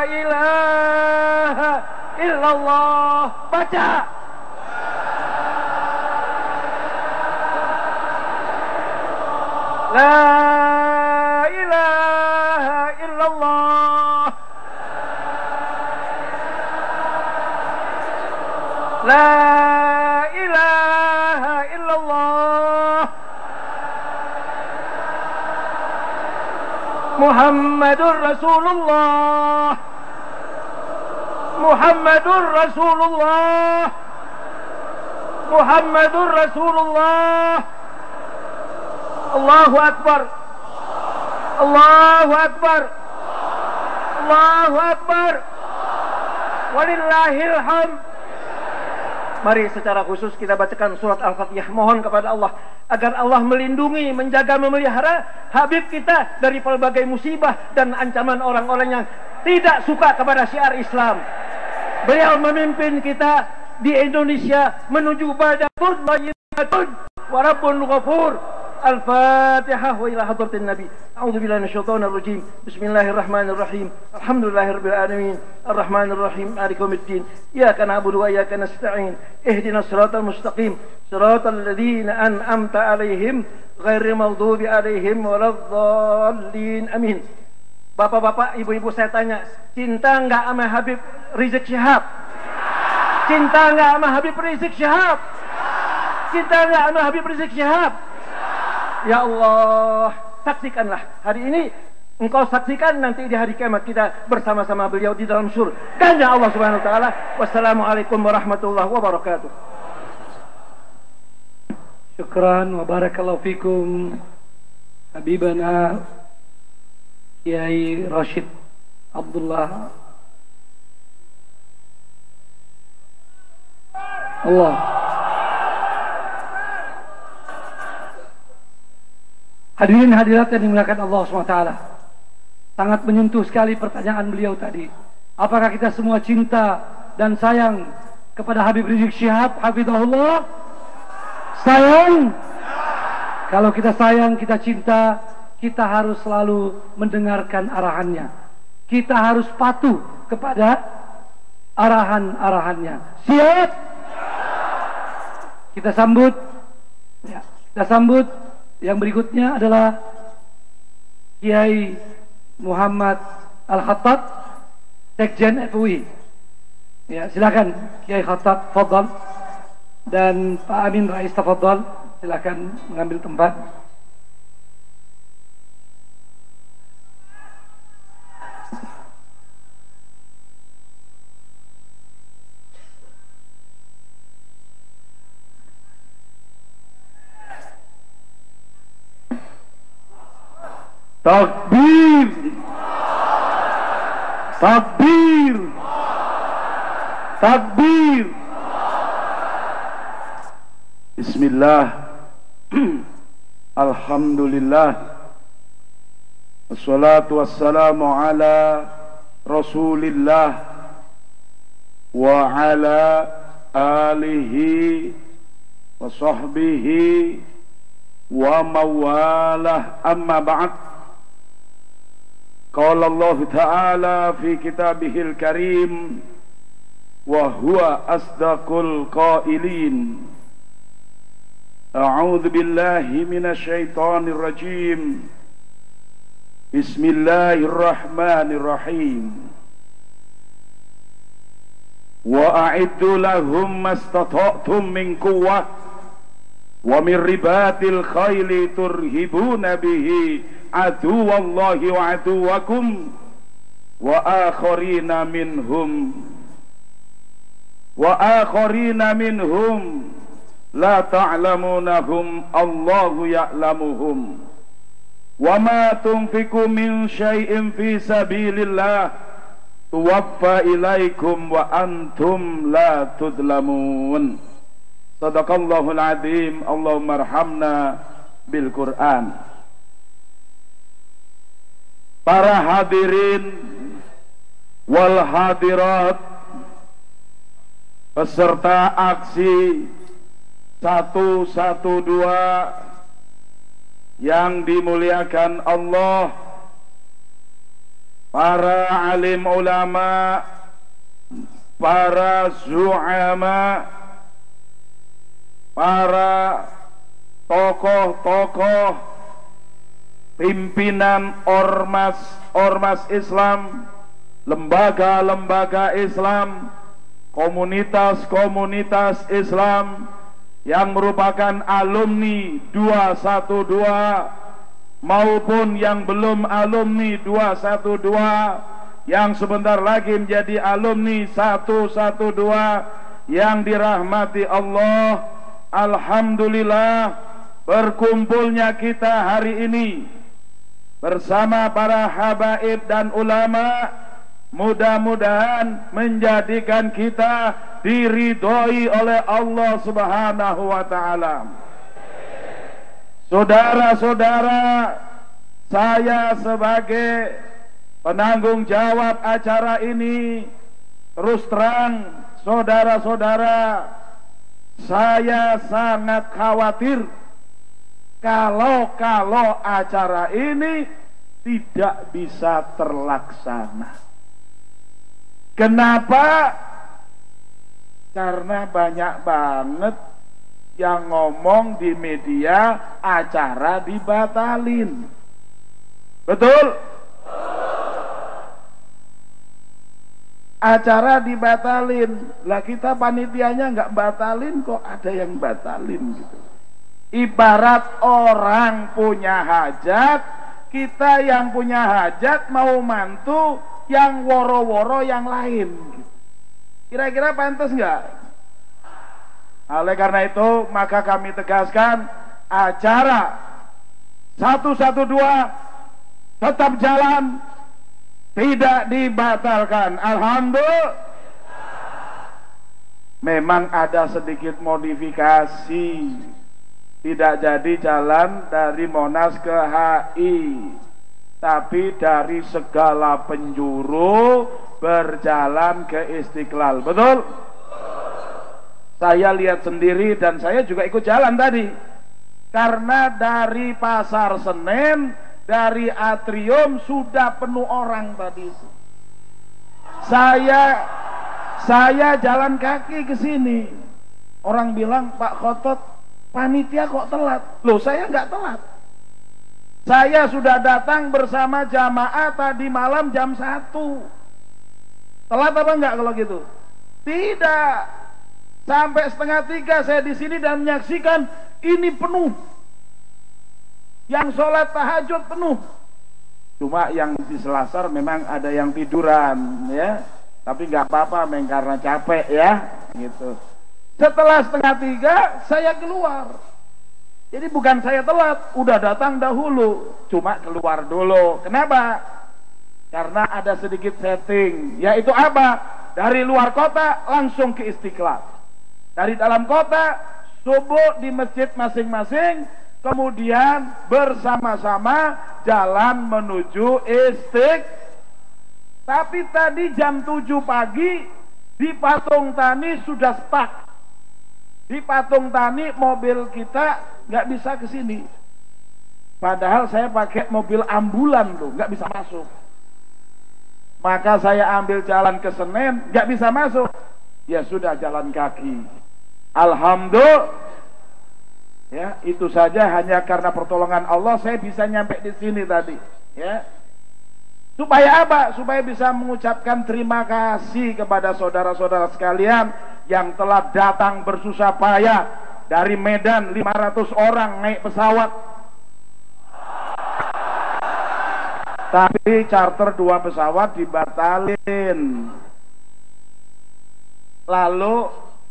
ilaha illallah. Baca. La ilaha illallah. La ilaha illallah. Muhammadur Rasulullah. Muhammadur Rasulullah. Muhammadur Rasulullah. Allahu Akbar. Allahu Akbar. Allahu Akbar. Walillahil hamd. Mari secara khusus kita bacakan surat Al-Fatihah. Mohon kepada Allah agar Allah melindungi, menjaga, memelihara Habib kita dari pelbagai musibah dan ancaman orang-orang yang tidak suka kepada syiar Islam. Beliau memimpin kita di Indonesia menuju baldatun thayyibatun wa rabbun ghafur. Al-Fatihah wa ila hadratin Nabi. A'udzu billahi minasyaitonir rajim. Bismillahirrahmanirrahim. Alhamdulillahirabbil alamin. Arrahmanir rahim. Maliki yaumiddin. Iyyaka na'budu wa iyyaka nasta'in. Ihdinas siratal mustaqim. Siratal ladzina an'amta 'alaihim ghairil maghdubi 'alaihim waladdallin. Amin. Bapak-bapak, ibu-ibu, saya tanya, cinta enggak sama Habib Rizik Syihab? Cinta enggak sama Habib Rizik Syihab? Cinta enggak sama Habib Rizik Syihab? Ya Allah, saksikanlah hari ini, engkau saksikan nanti di hari kiamat kita bersama-sama beliau di dalam surganya Allah Subhanahu wa taala. Wassalamualaikum warahmatullahi wabarakatuh. Syukran wa barakallahu fikum Habibana Kiai Rashid Abdullah. Allah. Hadirin hadirat yang dimuliakan Allah SWT, sangat menyentuh sekali pertanyaan beliau tadi. Apakah kita semua cinta dan sayang kepada Habib Rizik Syihab hafizahullah? Sayang? Kalau kita sayang, kita cinta, kita harus selalu mendengarkan arahannya. Kita harus patuh kepada arahan-arahannya. Siap? Kita sambut. Ya, kita sambut. Yang berikutnya adalah Kiai Muhammad Al-Khattab, Sekjen FUI. Ya, silakan Kiai Khattab, fadhal. Dan Pak Amin Rais, tafadhal, silakan mengambil tempat. Takbir, takbir, takbir. Bismillah. Alhamdulillah. Wassalatu wassalamu ala Rasulillah wa ala alihi wa sahbihi wa mawalah, amma ba'd. Qala Allah Ta'ala fi kitabihil karim wa huwa asdaqul qailin. A'udzu billahi minasy syaithanir rajim. Bismillahirrahmanirrahim. Wa a'iddu lahum mastata'tum min quwwah wa min ribatil khayli turhibuna bihi aduwallahi wa aduwakum wa akharina minhum la ta'lamunahum Allahu ya'lamuhum wa ma tunfiqu min syai'in fi sabilillah tuwaffa ilaikum wa antum la tudlamun. Sadaqallahul azim. Allahumma arhamna bil Qur'an. Para hadirin wal hadirat, peserta aksi 112 yang dimuliakan Allah, para alim ulama, para zu'ama, para tokoh-tokoh, pimpinan ormas Islam, lembaga-lembaga Islam, komunitas-komunitas Islam yang merupakan alumni 212 maupun yang belum alumni 212, yang sebentar lagi menjadi alumni 112 yang dirahmati Allah. Alhamdulillah, berkumpulnya kita hari ini bersama para habaib dan ulama mudah-mudahan menjadikan kita diridhoi oleh Allah Subhanahu wa ta'ala. Saudara-saudara, saya sebagai penanggung jawab acara ini, terus terang saudara-saudara, saya sangat khawatir kalau acara ini tidak bisa terlaksana. Kenapa? Karena banyak banget yang ngomong di media acara dibatalin. Betul? Acara dibatalin. Lah kita panitianya nggak batalin, kok ada yang batalin gitu. Ibarat orang punya hajat, kita yang punya hajat mau mantu yang woro-woro yang lain. Kira-kira pantas nggak? Oleh karena itu, maka kami tegaskan acara 112 tetap jalan, tidak dibatalkan. Alhamdulillah. Memang ada sedikit modifikasi, tidak jadi jalan dari Monas ke HI, tapi dari segala penjuru berjalan ke Istiqlal. Betul? Saya lihat sendiri dan saya juga ikut jalan tadi. Karena dari Pasar Senen, dari atrium sudah penuh orang tadi. Saya jalan kaki ke sini. Orang bilang, Pak Khotot, panitia kok telat? Loh, saya nggak telat. Saya sudah datang bersama jamaah tadi malam jam 1. Telat apa enggak kalau gitu? Tidak. Sampai 2:30 saya di sini dan menyaksikan ini penuh. Yang sholat tahajud penuh. Cuma yang di Selasar memang ada yang tiduran, ya. Tapi nggak apa-apa, karena capek ya, gitu. Setelah 2:30 saya keluar. Jadi bukan saya telat, udah datang dahulu, cuma keluar dulu. Kenapa? Karena ada sedikit setting, yaitu apa? Dari luar kota langsung ke Istiqlal. Dari dalam kota subuh di masjid masing-masing, kemudian bersama-sama jalan menuju Istiqlal. Tapi tadi jam 7 pagi di Patung Tani sudah stuck. Di Patung Tani mobil kita nggak bisa ke sini. Padahal saya pakai mobil ambulan tuh, nggak bisa masuk. Maka saya ambil jalan ke Senen, nggak bisa masuk. Ya sudah, jalan kaki. Alhamdulillah. Ya, itu saja hanya karena pertolongan Allah saya bisa nyampe di sini tadi. Ya. Supaya apa? Supaya bisa mengucapkan terima kasih kepada saudara-saudara sekalian yang telah datang bersusah payah dari Medan, 500 orang naik pesawat. Tapi charter 2 pesawat dibatalin. Lalu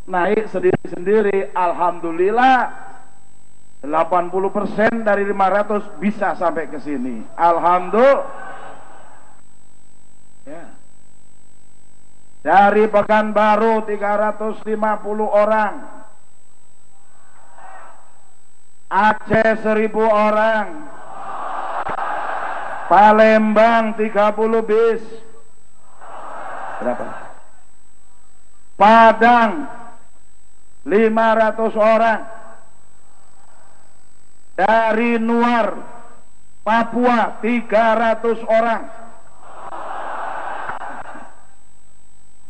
naik sendiri-sendiri. Alhamdulillah 80% dari 500 bisa sampai ke sini. Alhamdulillah. Ya. Dari Pekanbaru 350 orang, Aceh 1000 orang, Palembang 30 bis. Berapa? Padang 500 orang. Dari Nuar Papua 300 orang.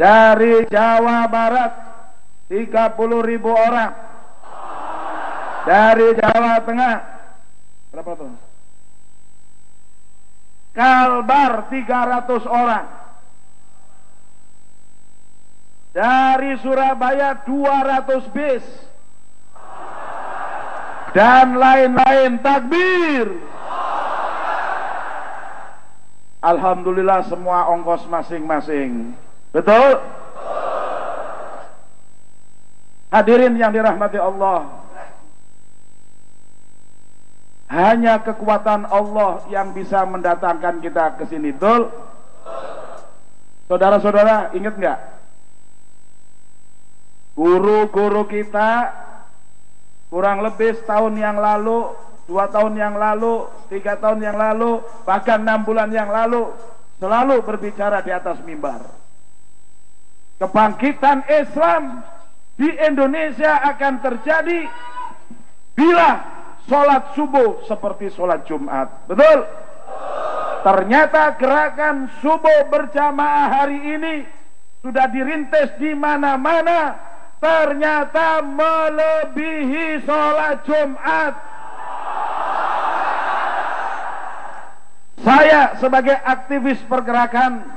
Dari Jawa Barat 30.000 orang. Dari Jawa Tengah berapa tuh? Kalbar 300 orang. Dari Surabaya 200 bis. Dan lain-lain. Takbir. Alhamdulillah semua ongkos masing-masing. Betul? Hadirin yang dirahmati Allah, hanya kekuatan Allah yang bisa mendatangkan kita ke sini. Betul? Saudara-saudara, ingat nggak? Guru-guru kita kurang lebih setahun yang lalu, 2 tahun yang lalu, 3 tahun yang lalu, bahkan 6 bulan yang lalu, selalu berbicara di atas mimbar. Kebangkitan Islam di Indonesia akan terjadi bila sholat subuh seperti sholat Jumat. Betul? Ternyata gerakan subuh berjamaah hari ini sudah dirintis di mana-mana. Ternyata melebihi sholat Jumat. Saya sebagai aktivis pergerakan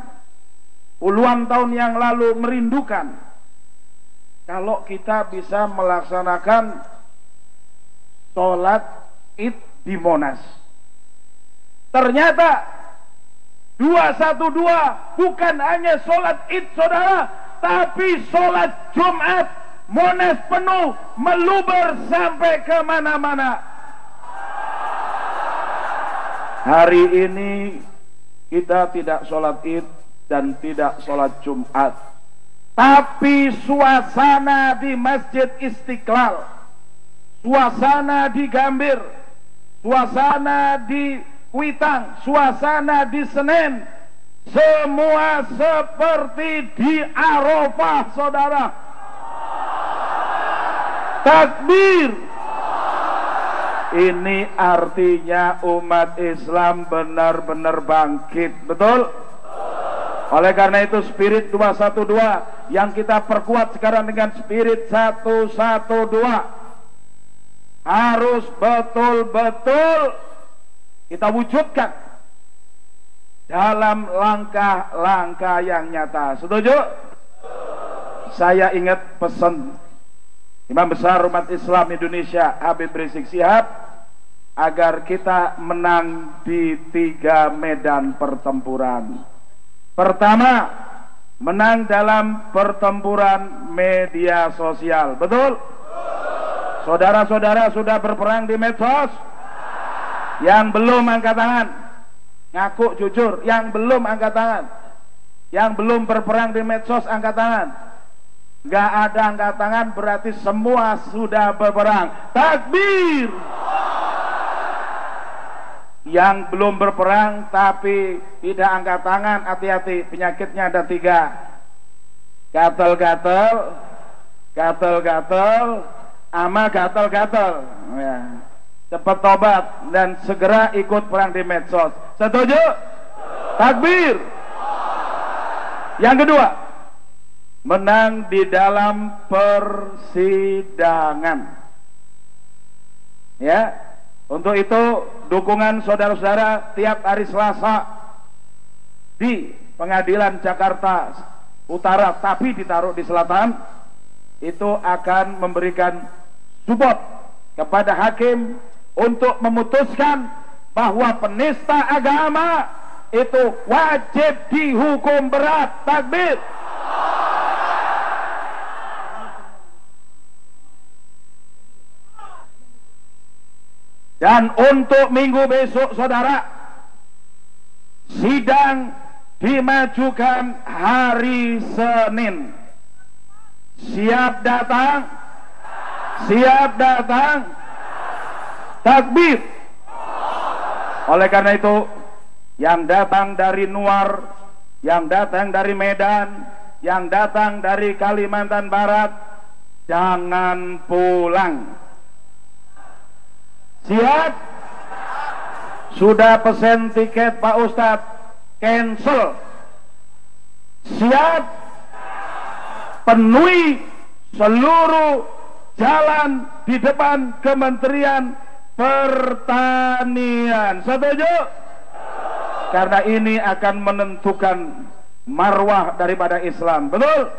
puluhan tahun yang lalu merindukan kalau kita bisa melaksanakan sholat Id di Monas. Ternyata 212 bukan hanya sholat Id, saudara, tapi sholat Jumat. Monas penuh, meluber sampai kemana-mana. Hari ini kita tidak sholat Id dan tidak sholat Jumat, tapi suasana di Masjid Istiqlal, suasana di Gambir, suasana di Kuitang, suasana di Senen, semua seperti di Arafah, saudara. Takbir. Ini artinya umat Islam benar-benar bangkit. Betul? Oleh karena itu spirit 212 yang kita perkuat sekarang dengan spirit 112 harus betul-betul kita wujudkan dalam langkah-langkah yang nyata. Setuju? Saya ingat pesan Imam besar umat Islam Indonesia Habib Rizik Syihab agar kita menang di 3 medan pertempuran. Pertama, menang dalam pertempuran media sosial. Betul? Saudara-saudara sudah berperang di medsos? Yang belum angkat tangan. Ngaku jujur, yang belum angkat tangan. Yang belum berperang di medsos angkat tangan. Gak ada angkat tangan berarti semua sudah berperang. Takbir. Yang belum berperang tapi tidak angkat tangan, hati-hati, penyakitnya ada 3. Gatel-gatel, gatel-gatel, ama gatel-gatel. Ya. Cepat tobat dan segera ikut perang di medsos. Setuju? Takbir. Yang kedua, menang di dalam persidangan. Ya, untuk itu dukungan saudara-saudara tiap hari Selasa di Pengadilan Jakarta Utara tapi ditaruh di selatan itu akan memberikan support kepada hakim untuk memutuskan bahwa penista agama itu wajib dihukum berat. Takbir. Dan untuk minggu besok, saudara, sidang dimajukan hari Senin. Siap datang? Siap datang? Takbir. Oleh karena itu, yang datang dari Nuar, yang datang dari Medan, yang datang dari Kalimantan Barat, jangan pulang. Siap? Sudah pesen tiket Pak Ustadz? Cancel. Siap? penuhi seluruh jalan di depan Kementerian Pertanian. Setuju? Karena ini akan menentukan marwah daripada Islam. Betul?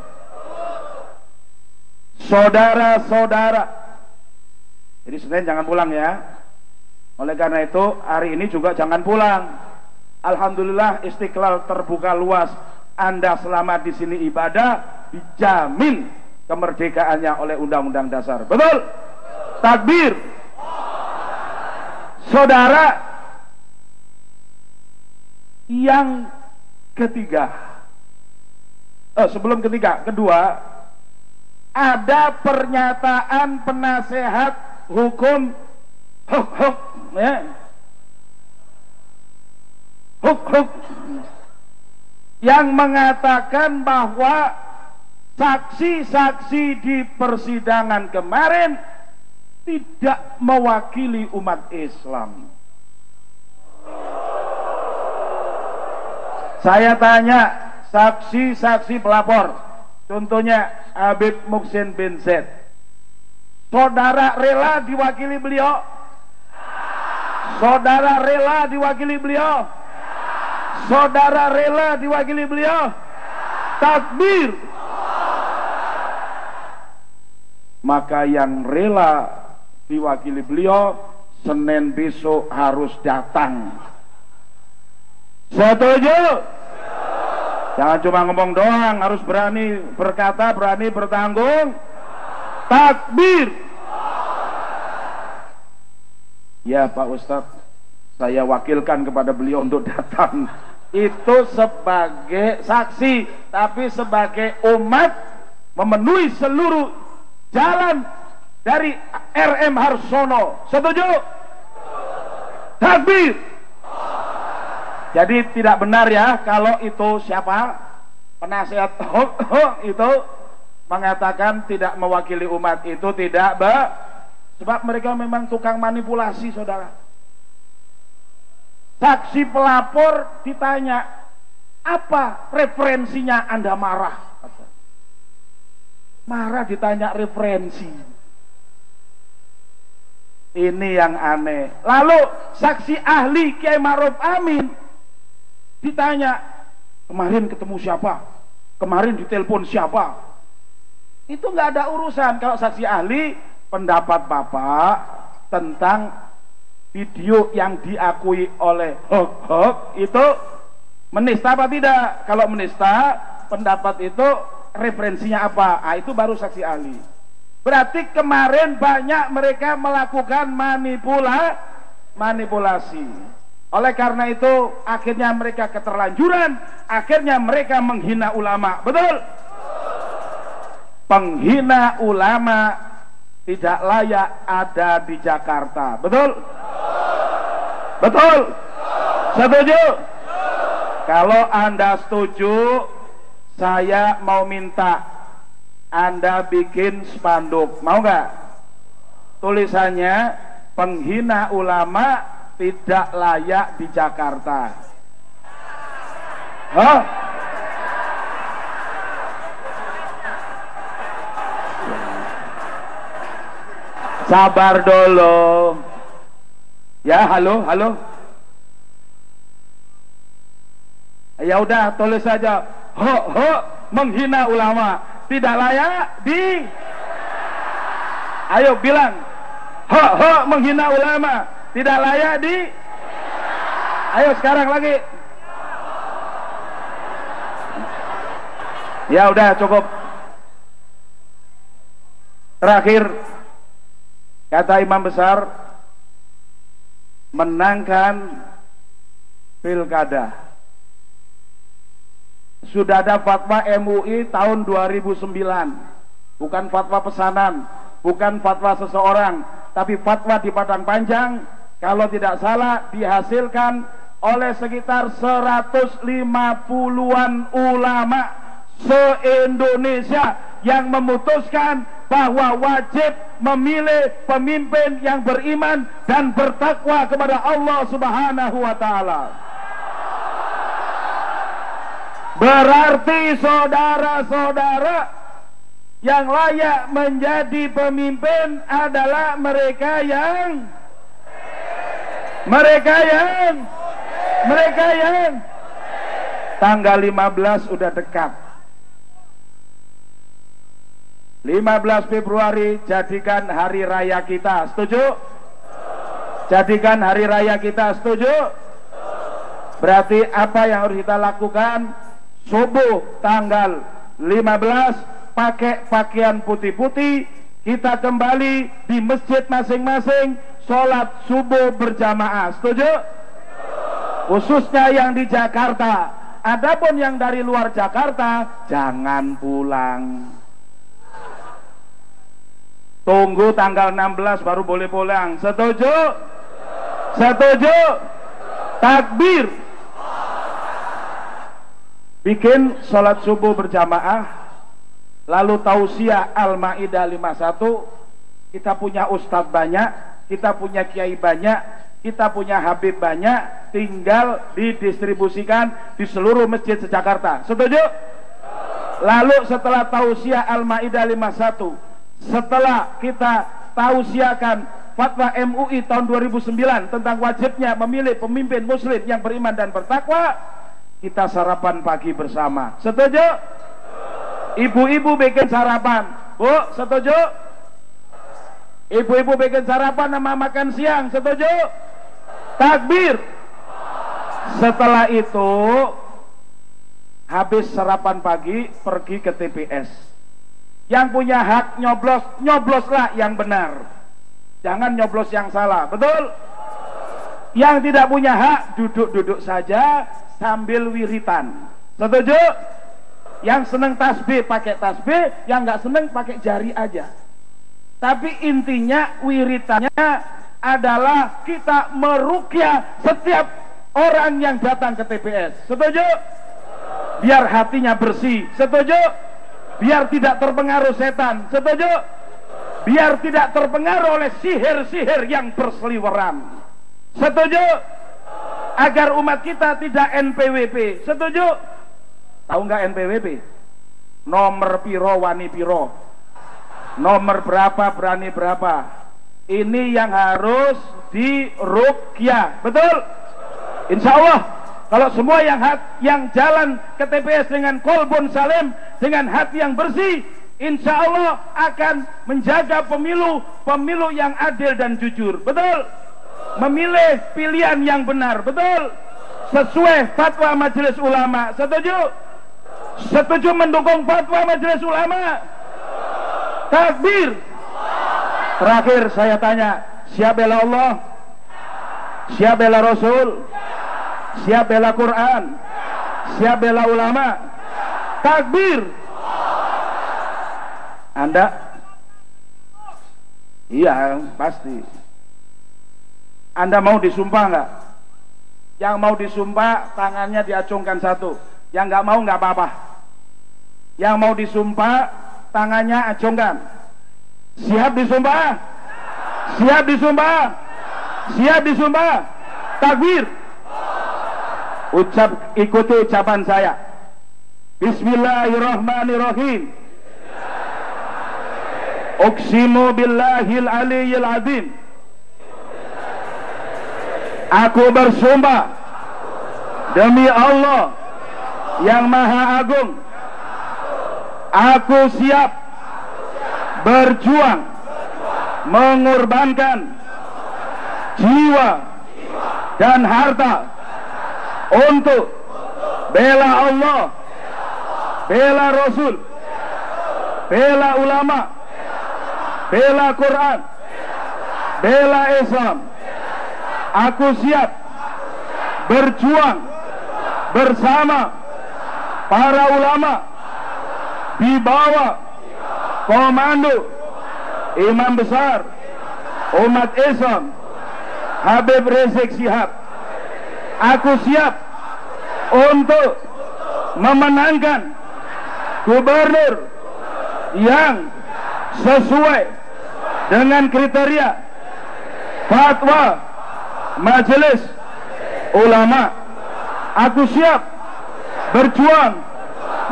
Saudara-saudara, jadi Senin jangan pulang ya. Oleh karena itu hari ini juga jangan pulang. Alhamdulillah Istiqlal terbuka luas. Anda selama di sini ibadah dijamin kemerdekaannya oleh Undang-Undang Dasar. Betul? Takbir. Saudara, yang ketiga, sebelum ketiga, kedua, ada pernyataan penasehat hukum huk ya. Huk yang mengatakan bahwa saksi-saksi di persidangan kemarin tidak mewakili umat Islam. Saya tanya saksi-saksi pelapor, contohnya Habib Muhsin bin Zaid, saudara rela diwakili beliau? Saudara rela diwakili beliau? Saudara rela diwakili beliau? Takbir. Maka yang rela diwakili beliau Senin besok harus datang. Setuju? Jangan cuma ngomong doang, harus berani berkata, berani bertanggung. Takbir. Ya Pak Ustadz, saya wakilkan kepada beliau untuk datang. Itu sebagai saksi, tapi sebagai umat memenuhi seluruh jalan dari RM Harsono. Setuju? Takbir. Jadi tidak benar ya kalau itu siapa? Penasehat itu mengatakan tidak mewakili umat, itu tidak sebab mereka memang tukang manipulasi, saudara. Saksi pelapor ditanya, apa referensinya Anda marah? Marah ditanya referensi. Ini yang aneh. Lalu saksi ahli Kiai Ma'ruf Amin ditanya, kemarin ketemu siapa? Kemarin ditelepon siapa? Itu nggak ada urusan. Kalau saksi ahli, pendapat Bapak tentang video yang diakui oleh Hok itu menista apa tidak? Kalau menista, pendapat itu referensinya apa? Ah, itu baru saksi ahli. Berarti kemarin banyak mereka melakukan manipulasi. Oleh karena itu akhirnya mereka keterlanjuran, akhirnya mereka menghina ulama. Betul? Penghina ulama tidak layak ada di Jakarta. Betul? Betul? Setuju? Kalau Anda setuju, saya mau minta Anda bikin spanduk. Mau nggak? Tulisannya, penghina ulama tidak layak di Jakarta. Hah? Sabar dulu. Ya, halo. Ya udah, tulis saja. Menghina ulama tidak layak di. Ayo bilang. Menghina ulama tidak layak di. Ayo sekarang lagi. Ya udah cukup. Terakhir, kata imam besar, menangkan pilkada. Sudah ada fatwa MUI tahun 2009. Bukan fatwa pesanan, bukan fatwa seseorang, tapi fatwa di Padang Panjang. Kalau tidak salah dihasilkan oleh sekitar 150-an ulama se-Indonesia yang memutuskan bahwa wajib memilih pemimpin yang beriman dan bertakwa kepada Allah Subhanahu wa taala. Berarti saudara-saudara, Yang layak menjadi pemimpin adalah mereka yang tanggal 15 udah dekat. 15 Februari jadikan hari raya kita, setuju? Jadikan hari raya kita, setuju? Berarti apa yang harus kita lakukan? Subuh tanggal 15 pakai pakaian putih-putih, kita kembali di masjid masing-masing, sholat subuh berjamaah, setuju? Khususnya yang di Jakarta. Adapun yang dari luar Jakarta, jangan pulang. Tunggu tanggal 16 baru boleh pulang, setuju? Setuju? Takbir. Bikin sholat subuh berjamaah, lalu tausiah Al-Maidah 51. Kita punya ustadz banyak, kita punya kiai banyak, kita punya habib banyak, tinggal didistribusikan di seluruh masjid se-Jakarta. Setuju? Lalu setelah tausiah Al-Maidah 51, setelah kita tausiahkan fatwa MUI tahun 2009 tentang wajibnya memilih pemimpin muslim yang beriman dan bertakwa, kita sarapan pagi bersama. Setuju? Ibu-ibu bikin sarapan. Bu, setuju? Ibu-ibu bikin sarapan sama makan siang. Setuju? Takbir. Setelah itu habis sarapan pagi, pergi ke TPS. Yang punya hak nyoblos, nyobloslah yang benar, jangan nyoblos yang salah. Betul? Yang tidak punya hak, duduk-duduk saja sambil wiritan. Setuju? Yang seneng tasbih pakai tasbih, yang nggak seneng pakai jari aja. Tapi intinya wiritannya adalah kita meruqyah setiap orang yang datang ke TPS. Setuju? Biar hatinya bersih. Setuju? Biar tidak terpengaruh setan. Setuju? Biar tidak terpengaruh oleh sihir-sihir yang berseliweran. Setuju? Agar umat kita tidak NPWP. Setuju? Tahu nggak NPWP? Nomor piro wani piro, nomor berapa berani berapa. Ini yang harus diruqyah. Betul? Insya Allah kalau semua yang jalan ke TPS dengan kolbun salim, dengan hati yang bersih, insya Allah akan menjaga pemilu yang adil dan jujur. Betul? Memilih pilihan yang benar. Betul? Sesuai fatwa Majelis Ulama. Setuju? Setuju mendukung fatwa Majelis Ulama? Takbir. Terakhir saya tanya, siap bela Allah? Siap bela Rasul? Siap bela Quran? Siap bela ulama? Takbir. Anda? Iya, pasti. Anda mau disumpah nggak? Yang mau disumpah tangannya diacungkan satu. Yang nggak mau nggak apa-apa. Yang mau disumpah tangannya acungkan. Siap disumpah? Siap disumpah? Siap disumpah? Takbir. Ikuti ucapan saya. Bismillahirrahmanirrahim. Uqsimu billahil aliyyil azim. Aku bersumpah demi Allah yang Maha Agung, aku siap berjuang mengorbankan jiwa dan harta untuk bela Allah, bela Rasul, bela ulama, bela Quran, bela Islam. Aku siap berjuang bersama para ulama di bawah komando Imam Besar umat Islam Habib Rizik Syihab. Aku siap untuk memenangkan gubernur yang sesuai dengan kriteria fatwa Majelis Ulama. Aku siap berjuang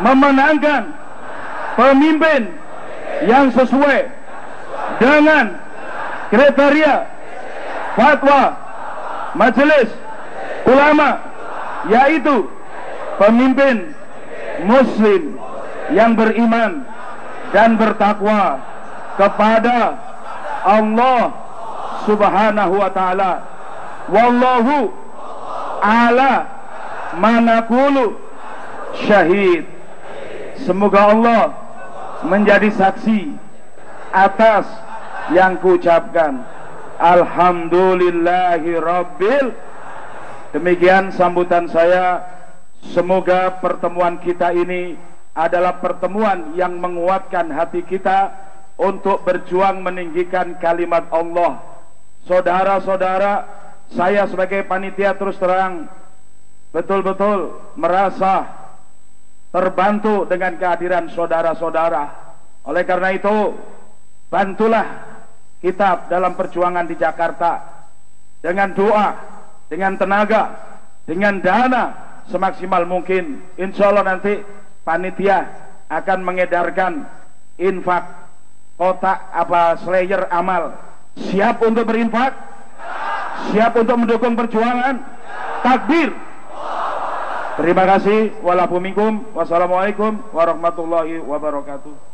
memenangkan pemimpin yang sesuai dengan kriteria fatwa Majelis Ulama, yaitu pemimpin muslim yang beriman dan bertakwa kepada Allah Subhanahu wa ta'ala. Wallahu ala manaqulu syahid. Semoga Allah menjadi saksi atas yang kuucapkan. Alhamdulillahi rabbil. Demikian sambutan saya. Semoga pertemuan kita ini adalah pertemuan yang menguatkan hati kita untuk berjuang meninggikan kalimat Allah. Saudara-saudara, saya sebagai panitia terus terang betul-betul merasa terbantu dengan kehadiran saudara-saudara. Oleh karena itu, bantulah kita dalam perjuangan di Jakarta dengan doa, dengan tenaga, dengan dana semaksimal mungkin. Insya Allah nanti panitia akan mengedarkan infak kotak slayer amal. Siap untuk berinfak? Siap untuk mendukung perjuangan? Takbir. Terima kasih. Wassalamualaikum warahmatullahi wabarakatuh.